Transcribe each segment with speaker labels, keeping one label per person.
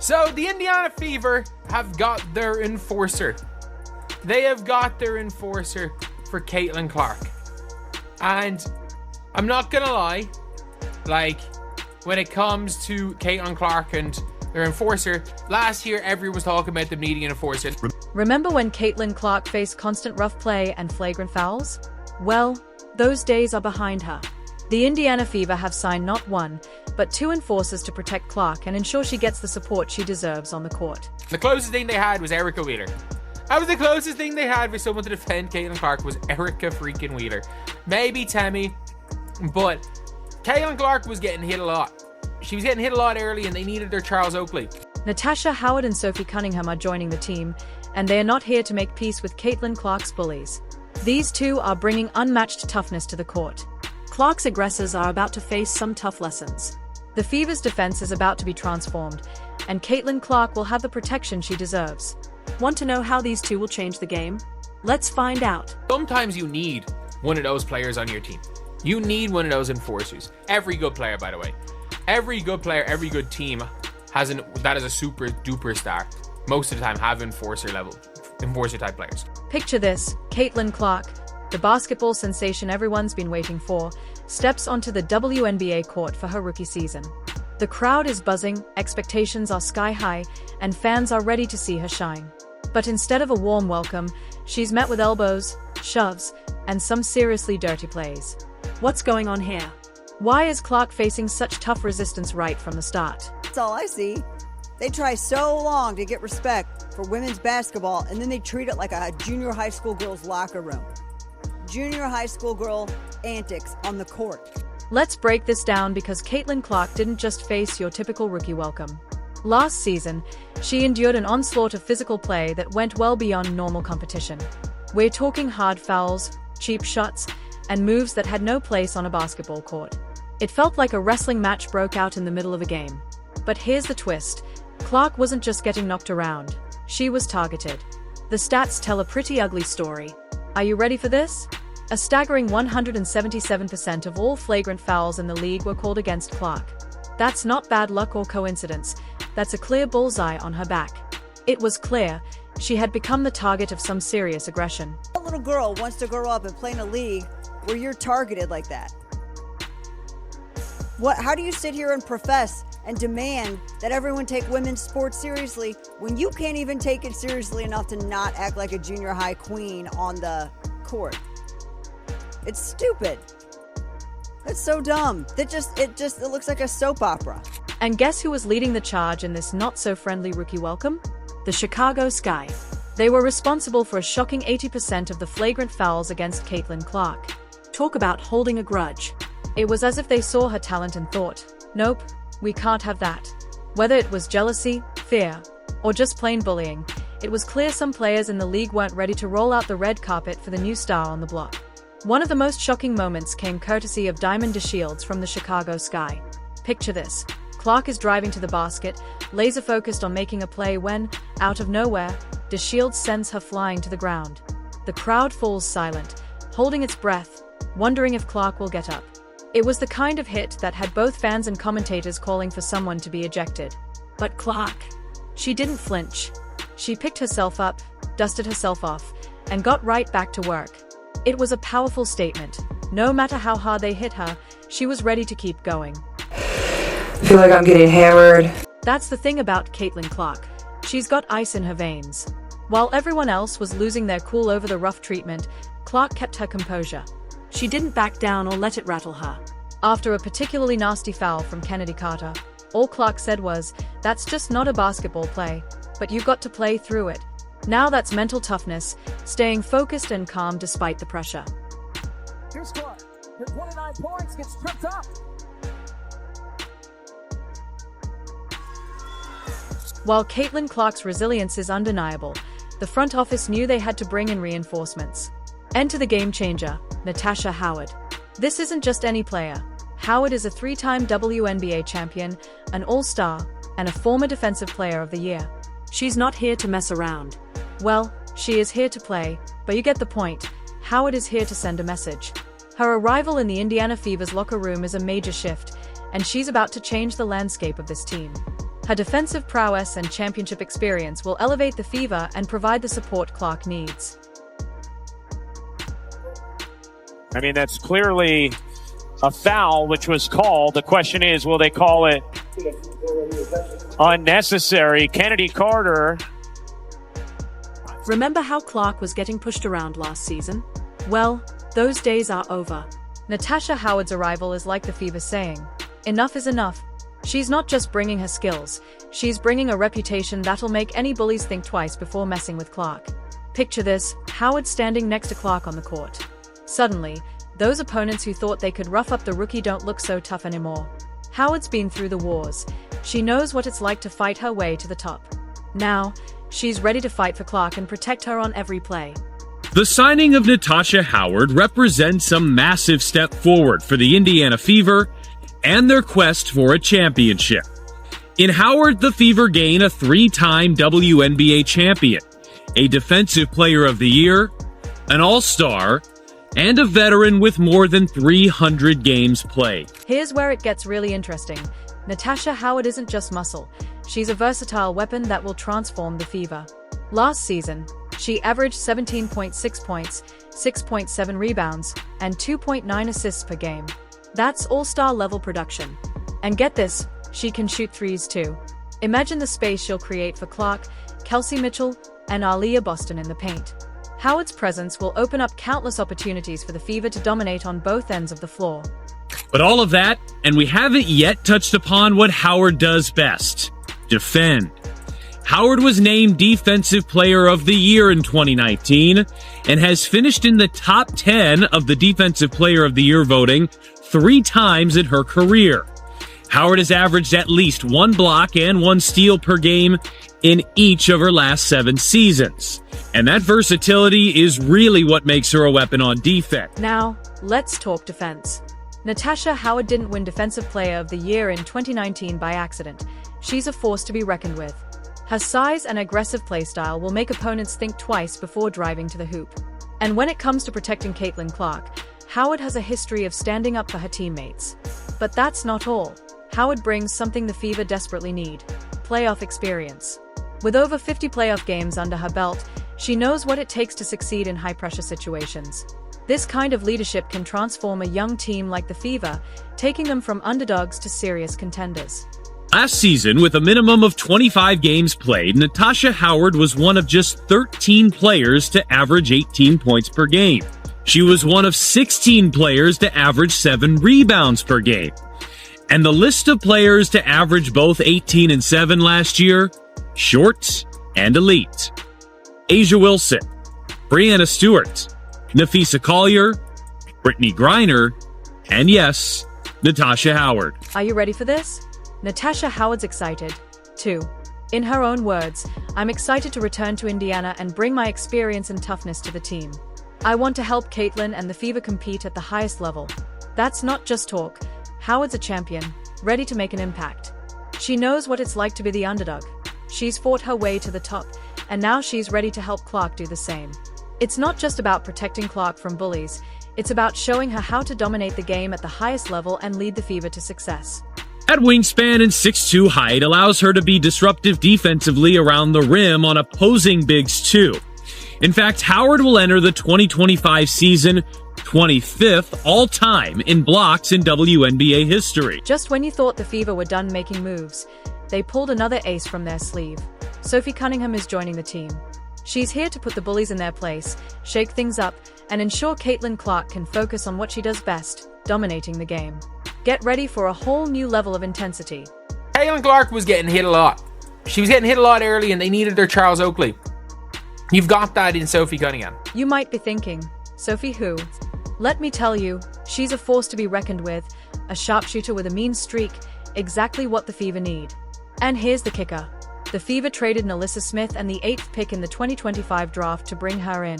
Speaker 1: So the Indiana Fever have got their enforcer. They have got their enforcer for CaitlinClark. And I'm not gonna lie, like, when it comes to CaitlinClark and their enforcer, last year everyone was talking about them needing an enforcer.
Speaker 2: Remember when CaitlinClark faced constant rough play and flagrant fouls? Well, those days are behind her. The Indiana Fever have signed not one, but 2 enforcers to protect Clark and ensure she gets the support she deserves on the court.
Speaker 1: The closest thing they had was Erica Wheeler. That was the closest thing they had for someone to defend CaitlinClark, was Erica freaking Wheeler. Maybe Tammy, but CaitlinClark was getting hit a lot. She was getting hit a lot early and they needed their Charles Oakley.
Speaker 2: Natasha Howard and Sophie Cunningham are joining the team, and they are not here to make peace with CaitlinClark's bullies. These two are bringing unmatched toughness to the court. Clark's aggressors are about to face some tough lessons. The Fever's defense is about to be transformed, and CaitlinClark will have the protection she deserves. Want to know how these two will change the game? Let's find out.
Speaker 1: Sometimes you need one of those players on your team. You need one of those enforcers. Every good player, by the way. Every good player, every good team that is a super duper star. Most of the time have enforcer type players.
Speaker 2: Picture this: CaitlinClark, the basketball sensation everyone's been waiting for, steps onto the WNBA court for her rookie season. The crowd is buzzing, expectations are sky high, and fans are ready to see her shine. But instead of a warm welcome, she's met with elbows, shoves, and some seriously dirty plays. What's going on here? Why is Clark facing such tough resistance right from the start?
Speaker 3: That's all I see. They try so long to get respect for women's basketball, and then they treat it like a junior high school girl's locker room. Junior high school girl antics on the court.
Speaker 2: Let's break this down, because CaitlinClark didn't just face your typical rookie welcome. Last season, she endured an onslaught of physical play that went well beyond normal competition. We're talking hard fouls, cheap shots, and moves that had no place on a basketball court. It felt like a wrestling match broke out in the middle of a game. But here's the twist: Clark wasn't just getting knocked around, she was targeted. The stats tell a pretty ugly story. Are you ready for this? A staggering 177% of all flagrant fouls in the league were called against Clark. That's not bad luck or coincidence, that's a clear bullseye on her back. It was clear she had become the target of some serious aggression.
Speaker 3: What little girl wants to grow up and play in a league where you're targeted like that? How do you sit here and profess and demand that everyone take women's sports seriously when you can't even take it seriously enough to not act like a junior high queen on the court? It's stupid. It's so dumb. It looks like a soap opera.
Speaker 2: And guess who was leading the charge in this not-so-friendly rookie welcome? The Chicago Sky. They were responsible for a shocking 80% of the flagrant fouls against CaitlinClark. Talk about holding a grudge. It was as if they saw her talent and thought, nope, we can't have that. Whether it was jealousy, fear, or just plain bullying, it was clear some players in the league weren't ready to roll out the red carpet for the new star on the block. One of the most shocking moments came courtesy of Diamond DeShields from the Chicago Sky. Picture this: Clark is driving to the basket, laser-focused on making a play when, out of nowhere, DeShields sends her flying to the ground. The crowd falls silent, holding its breath, wondering if Clark will get up. It was the kind of hit that had both fans and commentators calling for someone to be ejected. But Clark, she didn't flinch. She picked herself up, dusted herself off, and got right back to work. It was a powerful statement. No matter how hard they hit her, she was ready to keep going.
Speaker 4: I feel like I'm getting hammered.
Speaker 2: That's the thing about CaitlinClark. She's got ice in her veins. While everyone else was losing their cool over the rough treatment, Clark kept her composure. She didn't back down or let it rattle her. After a particularly nasty foul from Kennedy Carter, all Clark said was, "That's just not a basketball play, but you got to play through it." Now that's mental toughness, staying focused and calm despite the pressure.
Speaker 5: Here's Clark. Her 29 points gets tripped up.
Speaker 2: While CaitlinClark's resilience is undeniable, the front office knew they had to bring in reinforcements. Enter the game changer, Natasha Howard. This isn't just any player. Howard is a 3-time WNBA champion, an all-star, and a former Defensive Player of the Year. She's not here to mess around. Well, she is here to play, but you get the point. Howard is here to send a message. Her arrival in the Indiana Fever's locker room is a major shift, and she's about to change the landscape of this team. Her defensive prowess and championship experience will elevate the Fever and provide the support Clark needs.
Speaker 6: I mean, that's clearly a foul, which was called. The question is, will they call it unnecessary? Kennedy Carter.
Speaker 2: Remember how Clark was getting pushed around last season? Well, those days are over. Natasha Howard's arrival is like the Fever saying, enough is enough. She's not just bringing her skills, she's bringing a reputation that'll make any bullies think twice before messing with Clark. Picture this, Howard standing next to Clark on the court. Suddenly, those opponents who thought they could rough up the rookie don't look so tough anymore. Howard's been through the wars. She knows what it's like to fight her way to the top. Now, she's ready to fight for Clark and protect her on every play.
Speaker 7: The signing of Natasha Howard represents a massive step forward for the Indiana Fever and their quest for a championship. In Howard, the Fever gain a 3-time WNBA champion, a Defensive Player of the Year, an All-Star, and a veteran with more than 300 games played.
Speaker 2: Here's where it gets really interesting. Natasha Howard isn't just muscle. She's a versatile weapon that will transform the Fever. Last season, she averaged 17.6 points, 6.7 rebounds, and 2.9 assists per game. That's all-star level production. And get this, she can shoot threes too. Imagine the space she'll create for Clark, Kelsey Mitchell, and Aaliyah Boston in the paint. Howard's presence will open up countless opportunities for the Fever to dominate on both ends of the floor.
Speaker 7: But all of that, and we haven't yet touched upon what Howard does best: defend. Howard was named Defensive Player of the Year in 2019 and has finished in the top 10 of the Defensive Player of the Year voting 3 times in her career. Howard has averaged at least 1 block and 1 steal per game in each of her last 7 seasons. And that versatility is really what makes her a weapon on defense.
Speaker 2: Now, let's talk defense. Natasha Howard didn't win Defensive Player of the Year in 2019 by accident. She's a force to be reckoned with. Her size and aggressive playstyle will make opponents think twice before driving to the hoop. And when it comes to protecting CaitlinClark, Howard has a history of standing up for her teammates. But that's not all. Howard brings something the Fever desperately need: playoff experience. With over 50 playoff games under her belt, she knows what it takes to succeed in high-pressure situations. This kind of leadership can transform a young team like the Fever, taking them from underdogs to serious contenders.
Speaker 7: Last season, with a minimum of 25 games played, Natasha Howard was one of just 13 players to average 18 points per game. She was one of 16 players to average 7 rebounds per game. And the list of players to average both 18 and 7 last year: short and elite. Asia Wilson, Brianna Stewart, Nafisa Collier, Brittany Griner, and yes, Natasha Howard.
Speaker 2: Are you ready for this? Natasha Howard's excited, too. In her own words, "I'm excited to return to Indiana and bring my experience and toughness to the team. I want to help Caitlin and the Fever compete at the highest level." That's not just talk. Howard's a champion, ready to make an impact. She knows what it's like to be the underdog. She's fought her way to the top, and now she's ready to help Clark do the same. It's not just about protecting Clark from bullies, it's about showing her how to dominate the game at the highest level and lead the Fever to success.
Speaker 7: That wingspan and 6'2" height allows her to be disruptive defensively around the rim on opposing bigs too. In fact, Howard will enter the 2025 season 25th all-time in blocks in WNBA history.
Speaker 2: Just when you thought the Fever were done making moves, they pulled another ace from their sleeve. Sophie Cunningham is joining the team. She's here to put the bullies in their place, shake things up, and ensure CaitlinClark can focus on what she does best: dominating the game. Get ready for a whole new level of intensity.
Speaker 1: CaitlinClark was getting hit a lot. She was getting hit a lot early, and they needed their Charles Oakley. You've got that in Sophie Cunningham.
Speaker 2: You might be thinking, Sophie who? Let me tell you, she's a force to be reckoned with, a sharpshooter with a mean streak, exactly what the Fever need. And here's the kicker. The Fever traded Nalissa Smith and the 8th pick in the 2025 draft to bring her in.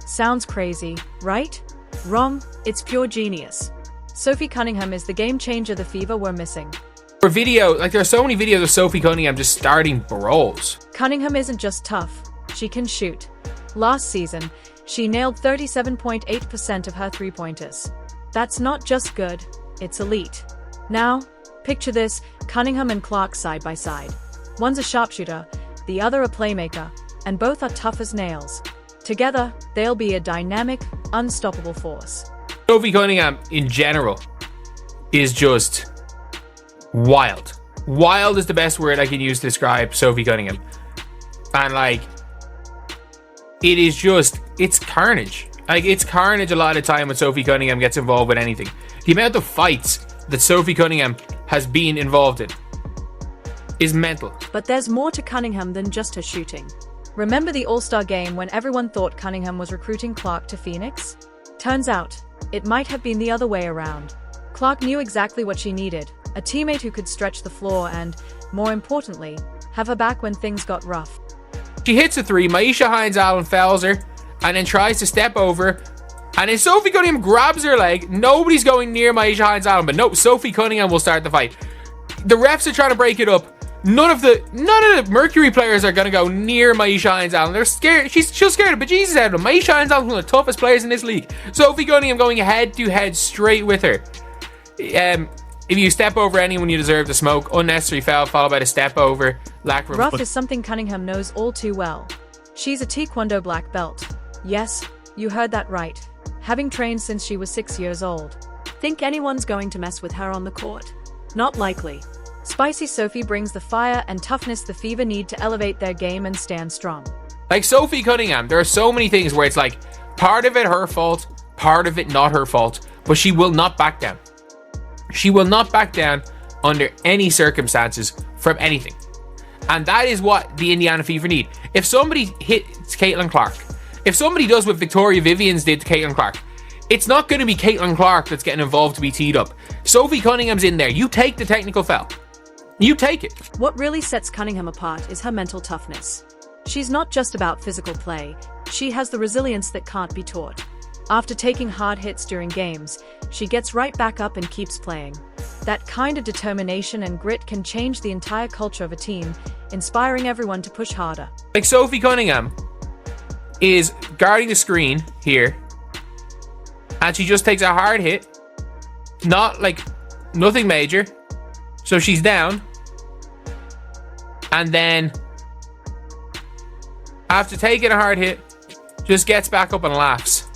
Speaker 2: Sounds crazy, right? Wrong, it's pure genius. Sophie Cunningham is the game changer the Fever were missing.
Speaker 1: For video, there are so many videos of Sophie Cunningham just starting brawls.
Speaker 2: Cunningham isn't just tough, she can shoot. Last season, she nailed 37.8% of her three-pointers. That's not just good, it's elite. Now, picture this: Cunningham and Clark side by side. One's a sharpshooter, the other a playmaker, and both are tough as nails. Together, they'll be a dynamic, unstoppable force.
Speaker 1: Sophie Cunningham, in general, is just wild. Wild is the best word I can use to describe Sophie Cunningham. And, like, it is just, it's carnage. Like, it's carnage a lot of the time when Sophie Cunningham gets involved with anything. The amount of fights that Sophie Cunningham has been involved in is mental.
Speaker 2: But there's more to Cunningham than just her shooting. Remember the All-Star game when everyone thought Cunningham was recruiting Clark to Phoenix? Turns out, it might have been the other way around. Clark knew exactly what she needed, a teammate who could stretch the floor and, more importantly, have her back when things got rough.
Speaker 1: She hits a three, Maisha Hines-Allen fouls her, and then tries to step over, and then Sophie Cunningham grabs her leg. Nobody's going near Maisha Hines-Allen, but no, Sophie Cunningham will start the fight. The refs are trying to break it up. None of the Mercury players are going to go near Maisha Hines-Allen. They're scared. She's scared of bejesus out of them. Maisha Hines-Allen is one of the toughest players in this league. Sophie Cunningham going head to head straight with her. If you step over anyone, you deserve to smoke. Unnecessary foul followed by the step over. Lack of
Speaker 2: Rough is something Cunningham knows all too well. She's a Taekwondo black belt. Yes, you heard that right. Having trained since she was 6 years old. Think anyone's going to mess with her on the court? Not likely. Spicy Sophie brings the fire and toughness the Fever need to elevate their game and stand strong.
Speaker 1: Like Sophie Cunningham, there are so many things where it's like, part of it her fault, part of it not her fault, but she will not back down. She will not back down under any circumstances from anything. And that is what the Indiana Fever need. If somebody hits CaitlinClark, if somebody does what Victoria Vivians did to CaitlinClark, it's not going to be CaitlinClark that's getting involved to be teed up. Sophie Cunningham's in there. You take the technical foul. You take it.
Speaker 2: What really sets Cunningham apart is her mental toughness. She's not just about physical play. She has the resilience that can't be taught. After taking hard hits during games, she gets right back up and keeps playing. That kind of determination and grit can change the entire culture of a team, inspiring everyone to push harder.
Speaker 1: Like Sophie Cunningham is guarding the screen here, and she just takes a hard hit, nothing major, so she's down, and then after taking a hard hit, just gets back up and laughs.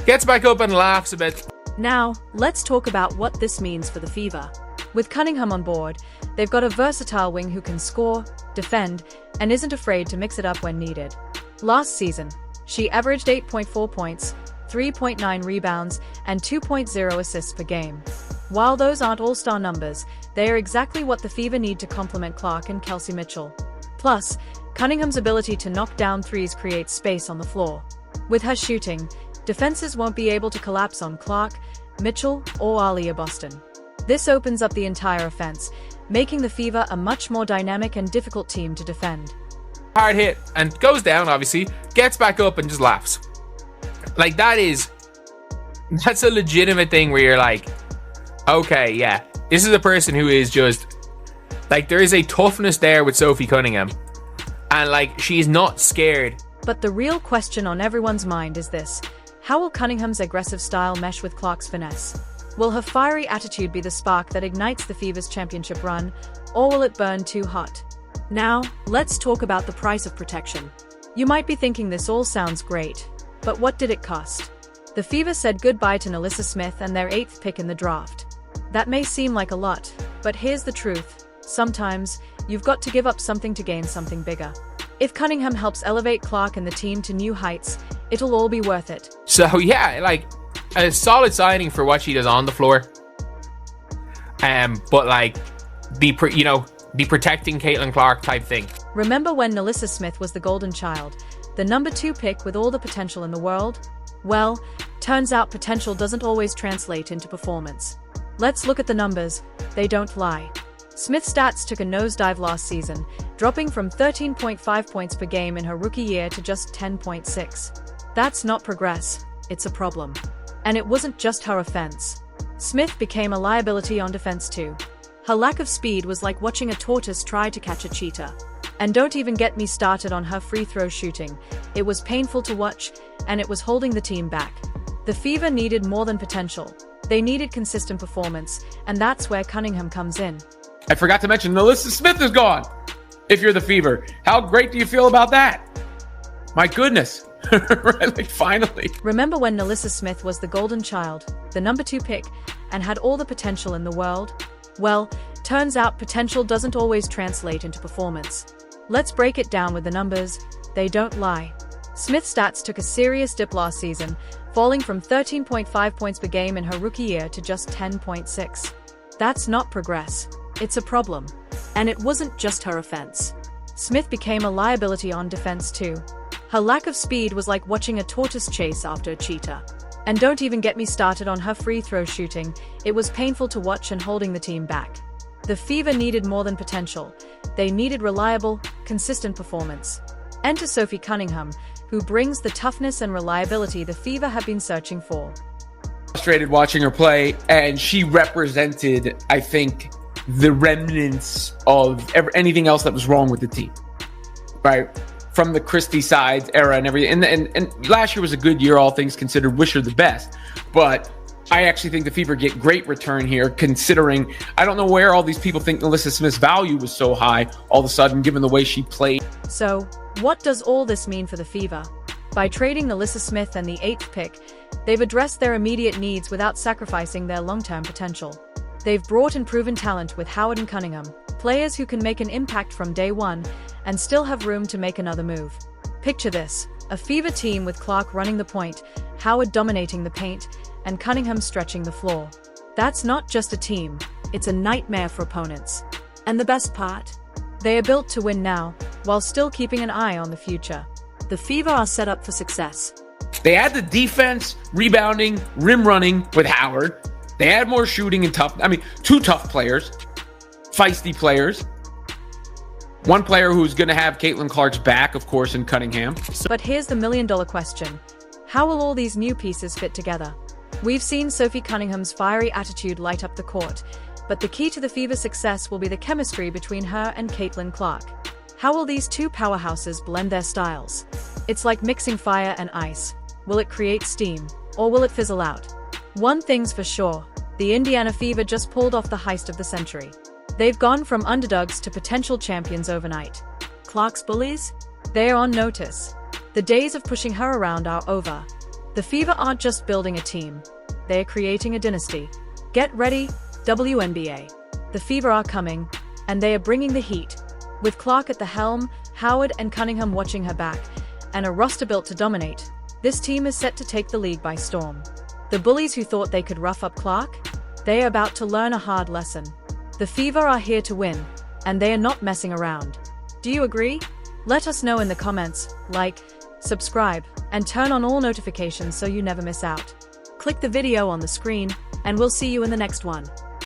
Speaker 1: Gets back up and laughs a bit.
Speaker 2: Now, let's talk about what this means for the Fever. With Cunningham on board, they've got a versatile wing who can score, defend, and isn't afraid to mix it up when needed. Last season, she averaged 8.4 points, 3.9 rebounds, and 2.0 assists per game. While those aren't all-star numbers, they are exactly what the Fever need to complement Clark and Kelsey Mitchell. Plus, Cunningham's ability to knock down threes creates space on the floor. With her shooting, defenses won't be able to collapse on Clark, Mitchell, or Aaliyah Boston. This opens up the entire offense, making the Fever a much more dynamic and difficult team to defend.
Speaker 1: Hard hit and goes down, obviously, gets back up and just laughs. Like, that's a legitimate thing where you're like, okay, yeah, this is a person who is just, like, there is a toughness there with Sophie Cunningham. And, like, she's not scared.
Speaker 2: But the real question on everyone's mind is this. How will Cunningham's aggressive style mesh with Clark's finesse? Will her fiery attitude be the spark that ignites the Fever's championship run, or will it burn too hot? Now, let's talk about the price of protection. You might be thinking this all sounds great, but what did it cost? The Fever said goodbye to Natasha Smith and their 8th pick in the draft. That may seem like a lot, but here's the truth. Sometimes, you've got to give up something to gain something bigger. If Cunningham helps elevate Clark and the team to new heights, it'll all be worth it.
Speaker 1: So yeah, like, a solid signing for what she does on the floor. But like, the protecting CaitlinClark type thing.
Speaker 2: Remember when Natasha Smith was the golden child, the number 2 pick with all the potential in the world? Well, turns out potential doesn't always translate into performance. Let's look at the numbers. They don't lie. Smith's stats took a nosedive last season, dropping from 13.5 points per game in her rookie year to just 10.6. That's not progress, it's a problem. And it wasn't just her offense. Smith became a liability on defense too. Her lack of speed was like watching a tortoise try to catch a cheetah. And don't even get me started on her free throw shooting. It was painful to watch, and it was holding the team back. The Fever needed more than potential. They needed consistent performance, and that's where Cunningham comes in.
Speaker 1: I forgot to mention Natasha Smith is gone. if you're the Fever. How great do you feel about that? My goodness. Like, finally.
Speaker 2: Remember when Nalissa Smith was the golden child, the number 2 pick, and had all the potential in the world? Well, turns out potential doesn't always translate into performance. Let's break it down with the numbers. They don't lie. Smith's stats took a serious dip last season, falling from 13.5 points per game in her rookie year to just 10.6. That's not progress. It's a problem. And it wasn't just her offense. Smith became a liability on defense too. Her lack of speed was like watching a tortoise chase after a cheetah. And don't even get me started on her free throw shooting. It was painful to watch and holding the team back. The Fever needed more than potential. They needed reliable, consistent performance. Enter Sophie Cunningham, who brings the toughness and reliability the Fever have been searching for.
Speaker 1: Frustrated watching her play, and she represented, I think, the remnants of anything else that was wrong with the team, right? From the Christie side era and everything. And last year was a good year, all things considered. Wish her the best. But I actually think the Fever get great return here, considering I don't know where all these people think Nalissa Smith's value was so high all of a sudden, given the way she played.
Speaker 2: So, what does all this mean for the Fever? By trading Nalissa Smith and the 8th pick, they've addressed their immediate needs without sacrificing their long-term potential. They've brought in proven talent with Howard and Cunningham, players who can make an impact from day one and still have room to make another move. Picture this, a Fever team with Clark running the point, Howard dominating the paint, and Cunningham stretching the floor. That's not just a team, it's a nightmare for opponents. And the best part? They are built to win now, while still keeping an eye on the future. The Fever are set up for success.
Speaker 1: They had the defense, rebounding, rim running with Howard. They had more shooting and two tough players, feisty players. One player who's going to have CaitlinClark's back, of course, in Cunningham.
Speaker 2: But here's the million-dollar question. How will all these new pieces fit together? We've seen Sophie Cunningham's fiery attitude light up the court, but the key to the Fever's success will be the chemistry between her and CaitlinClark. How will these two powerhouses blend their styles? It's like mixing fire and ice. Will it create steam, or will it fizzle out? One thing's for sure, the Indiana Fever just pulled off the heist of the century. They've gone from underdogs to potential champions overnight. Clark's Bullies? They're on notice. The days of pushing her around are over. The Fever aren't just building a team, they're creating a dynasty. Get ready, WNBA. The Fever are coming, and they are bringing the heat. With Clark at the helm, Howard and Cunningham watching her back, and a roster built to dominate, this team is set to take the league by storm. The Bullies who thought they could rough up Clark? They are about to learn a hard lesson. The Fever are here to win, and they are not messing around. Do you agree? Let us know in the comments, like, subscribe, and turn on all notifications so you never miss out. Click the video on the screen, and we'll see you in the next one.